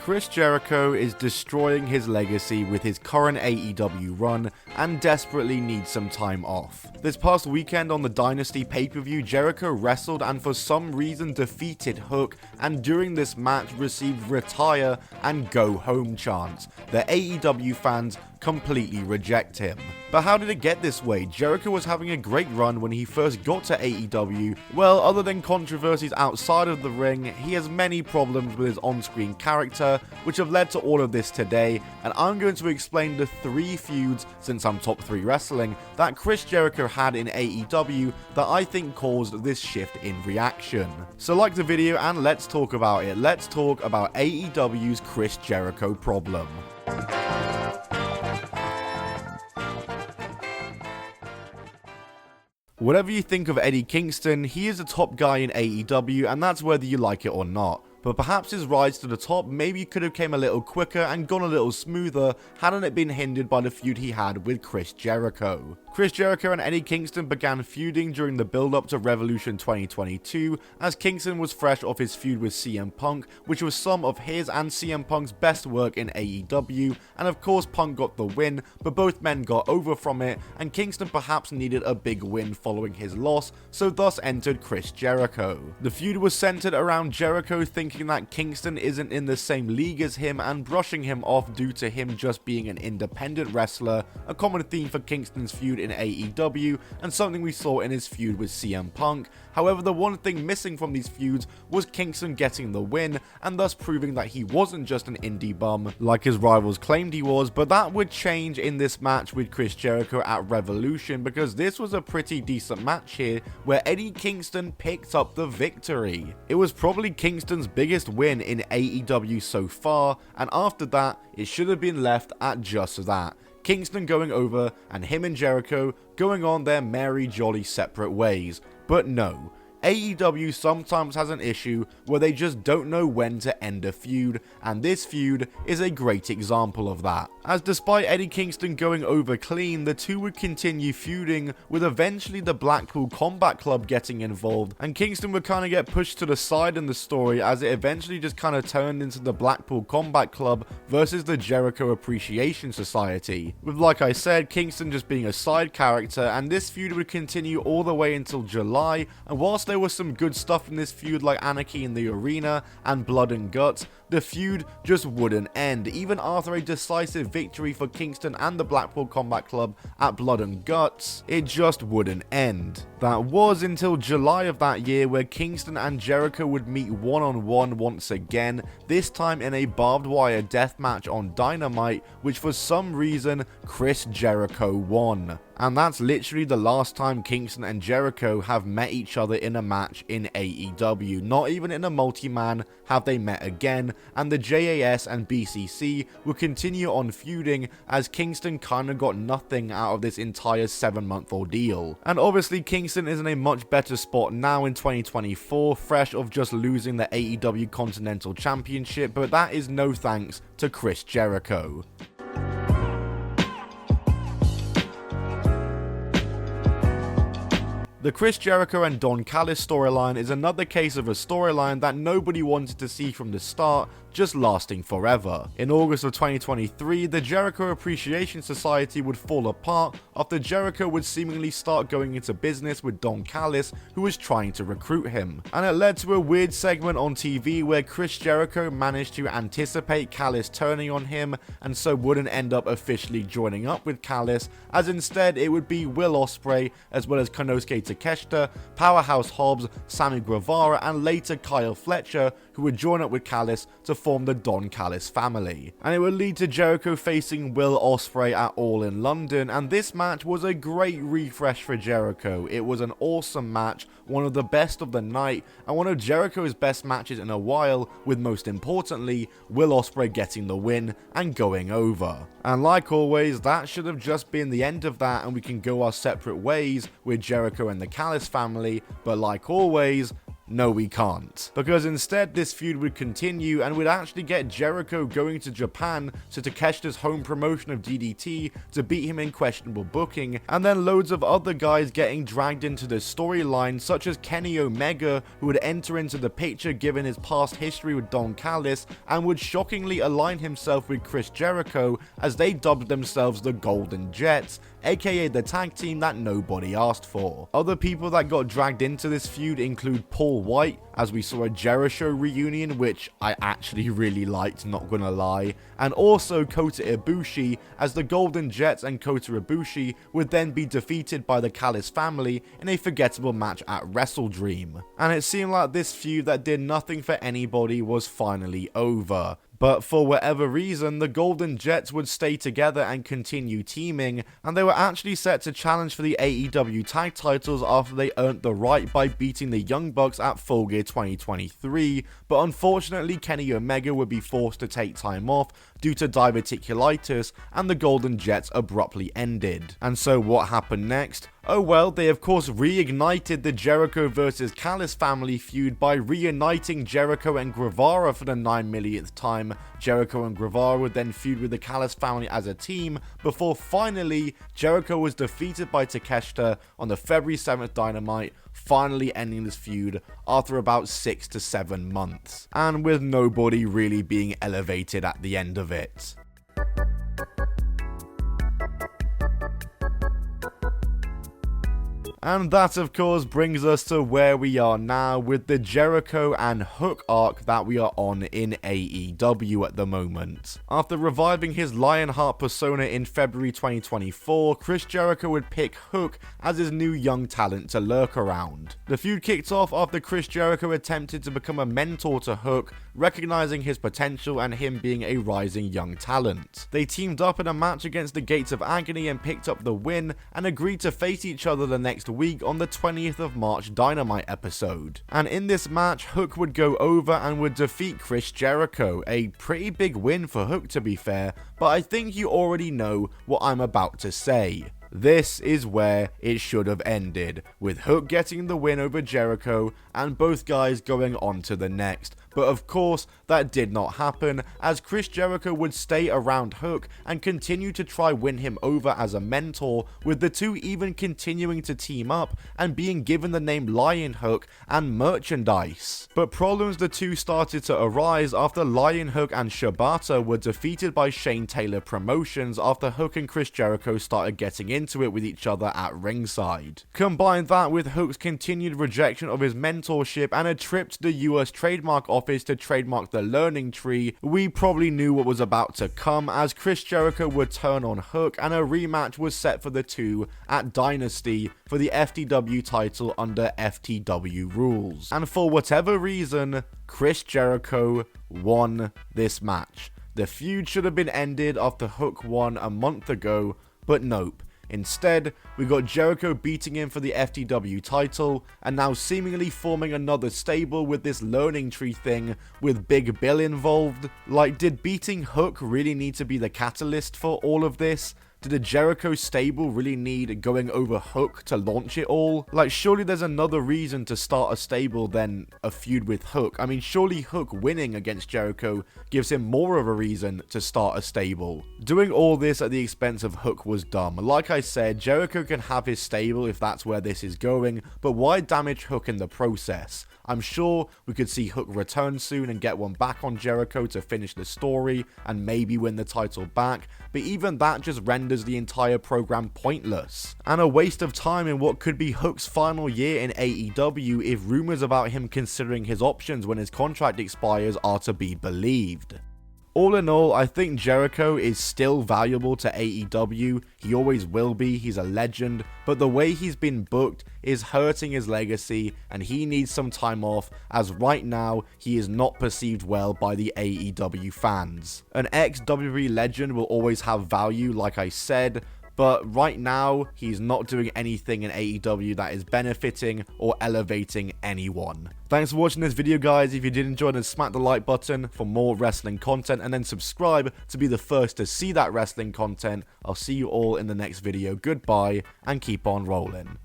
Chris Jericho is destroying his legacy with his current AEW run and desperately needs some time off. This past weekend on the Dynasty PPV, Jericho wrestled and for some reason defeated Hook, and during this match received retire and go home chants. The AEW fans completely reject him. But how did it get this way? Jericho was having a great run when he first got to AEW. Well, other than controversies outside of the ring, he has many problems with his on-screen character, which have led to all of this today, and I'm going to explain the 3 feuds, since I'm top 3 wrestling, that Chris Jericho had in AEW that I think caused this shift in reaction. So like the video and let's talk about it. Let's talk about AEW's Chris Jericho problem. Whatever you think of Eddie Kingston, he is the top guy in AEW, and that's whether you like it or not. But perhaps his rise to the top maybe could have came a little quicker and gone a little smoother hadn't it been hindered by the feud he had with Chris Jericho. Chris Jericho and Eddie Kingston began feuding during the build-up to Revolution 2022, as Kingston was fresh off his feud with CM Punk, which was some of his and CM Punk's best work in AEW, and of course Punk got the win, but both men got over from it, and Kingston perhaps needed a big win following his loss, so thus entered Chris Jericho. The feud was centered around Jericho thinking that Kingston isn't in the same league as him and brushing him off due to him just being an independent wrestler, a common theme for Kingston's feud in AEW and something we saw in his feud with CM Punk. However, the one thing missing from these feuds was Kingston getting the win and thus proving that he wasn't just an indie bum like his rivals claimed he was, but that would change in this match with Chris Jericho at Revolution, because this was a pretty decent match here where Eddie Kingston picked up the victory. It was probably Kingston's biggest win in AEW so far, and after that it should have been left at just that. Kingston going over and him and Jericho going on their merry jolly separate ways. But no, AEW sometimes has an issue where they just don't know when to end a feud, and this feud is a great example of that. As despite Eddie Kingston going over clean, the two would continue feuding, with eventually the Blackpool Combat Club getting involved, and Kingston would kind of get pushed to the side in the story as it eventually just kind of turned into the Blackpool Combat Club versus the Jericho Appreciation Society, with, like I said, Kingston just being a side character, and this feud would continue all the way until July, and whilst there was some good stuff in this feud like Anarchy in the Arena and Blood and Guts, the feud just wouldn't end. Even after a decisive victory for Kingston and the Blackpool Combat Club at Blood and Guts, it just wouldn't end. That was until July of that year, where Kingston and Jericho would meet one-on-one once again, this time in a barbed wire death match on Dynamite, which for some reason Chris Jericho won. And that's literally the last time Kingston and Jericho have met each other in a match in AEW. Not even in a multi-man have they met again, and the JAS and BCC will continue on feuding as Kingston kinda got nothing out of this entire 7-month ordeal. And obviously Kingston is in a much better spot now in 2024, fresh of just losing the AEW Continental Championship, but that is no thanks to Chris Jericho. The Chris Jericho and Don Callis storyline is another case of a storyline that nobody wanted to see from the start, just lasting forever. In August of 2023, the Jericho Appreciation Society would fall apart after Jericho would seemingly start going into business with Don Callis, who was trying to recruit him. And it led to a weird segment on TV where Chris Jericho managed to anticipate Callis turning on him, and so wouldn't end up officially joining up with Callis, as instead it would be Will Ospreay, as well as Konosuke Takeshita, Powerhouse Hobbs, Sammy Guevara, and later Kyle Fletcher, who would join up with Callis to form the Don Callis family. And it would lead to Jericho facing Will Ospreay at All in London, and this match was a great refresh for Jericho. It was an awesome match, one of the best of the night, and one of Jericho's best matches in a while, with most importantly, Will Ospreay getting the win and going over. And like always, that should have just been the end of that and we can go our separate ways with Jericho and the Callis family, but like always, No, we can't. Because instead, this feud would continue and would actually get Jericho going to Japan to Takeshita's home promotion of DDT to beat him in questionable booking, and then loads of other guys getting dragged into the storyline, such as Kenny Omega, who would enter into the picture given his past history with Don Callis, and would shockingly align himself with Chris Jericho as they dubbed themselves the Golden Jets, aka the tag team that nobody asked for. Other people that got dragged into this feud include Paul White, as we saw a Jericho reunion, which I actually really liked, not gonna lie, and also Kota Ibushi, as the Golden Jets and Kota Ibushi would then be defeated by the Callis family in a forgettable match at wrestled. And it seemed like this feud that did nothing for anybody was finally over. But for whatever reason, the Golden Jets would stay together and continue teaming, and they were actually set to challenge for the AEW tag titles after they earned the right by beating the Young Bucks at Full Gear 2023, but unfortunately Kenny Omega would be forced to take time off due to diverticulitis, and the Golden Jets abruptly ended. And so what happened next? Oh well, they of course reignited the Jericho vs Callis family feud by reuniting Jericho and Guevara for the 9 millionth time. Jericho and Guevara would then feud with the Callis family as a team, before finally Jericho was defeated by Takeshita on the February 7th Dynamite, finally ending this feud after about 6 to 7 months, and with nobody really being elevated at the end of it. And that of course brings us to where we are now with the Jericho and Hook arc that we are on in AEW at the moment. After reviving his Lionheart persona in February 2024, Chris Jericho would pick Hook as his new young talent to lurk around. The feud kicked off after Chris Jericho attempted to become a mentor to Hook, recognizing his potential and him being a rising young talent. They teamed up in a match against the Gates of Agony and picked up the win, and agreed to face each other the next week on the 20th of March Dynamite episode. And in this match, Hook would go over and would defeat Chris Jericho, a pretty big win for Hook to be fair, but I think you already know what I'm about to say. This is where it should have ended, with Hook getting the win over Jericho and both guys going on to the next. But of course, that did not happen, as Chris Jericho would stay around Hook and continue to try win him over as a mentor, with the two even continuing to team up and being given the name Lion Hook and merchandise. But problems the two started to arise after Lion Hook and Shibata were defeated by Shane Taylor Promotions after Hook and Chris Jericho started getting into it with each other at ringside. Combine that with Hook's continued rejection of his mentorship and a trip to the US trademark office to trademark the learning tree, we probably knew what was about to come, as Chris Jericho would turn on Hook and a rematch was set for the two at Dynasty for the FTW title under FTW rules. And for whatever reason, Chris Jericho won this match. The feud should have been ended after Hook won a month ago, but nope. Instead, we got Jericho beating him for the FTW title, and now seemingly forming another stable with this learning tree thing with Big Bill involved. Like, did beating Hook really need to be the catalyst for all of this? Did the Jericho stable really need going over Hook to launch it all? Like, surely there's another reason to start a stable than a feud with Hook. I mean, surely Hook winning against Jericho gives him more of a reason to start a stable. Doing all this at the expense of Hook was dumb. Like I said, Jericho can have his stable if that's where this is going, but why damage Hook in the process? I'm sure we could see Hook return soon and get one back on Jericho to finish the story and maybe win the title back, but even that just renders the entire program pointless, and a waste of time in what could be Hook's final year in AEW if rumors about him considering his options when his contract expires are to be believed. All in all, I think Jericho is still valuable to AEW, he always will be, he's a legend, but the way he's been booked is hurting his legacy and he needs some time off, as right now he is not perceived well by the AEW fans. An ex-WWE legend will always have value, like I said, but right now, he's not doing anything in AEW that is benefiting or elevating anyone. Thanks for watching this video, guys. If you did enjoy, then smack the like button for more wrestling content, and then subscribe to be the first to see that wrestling content. I'll see you all in the next video. Goodbye, and keep on rolling.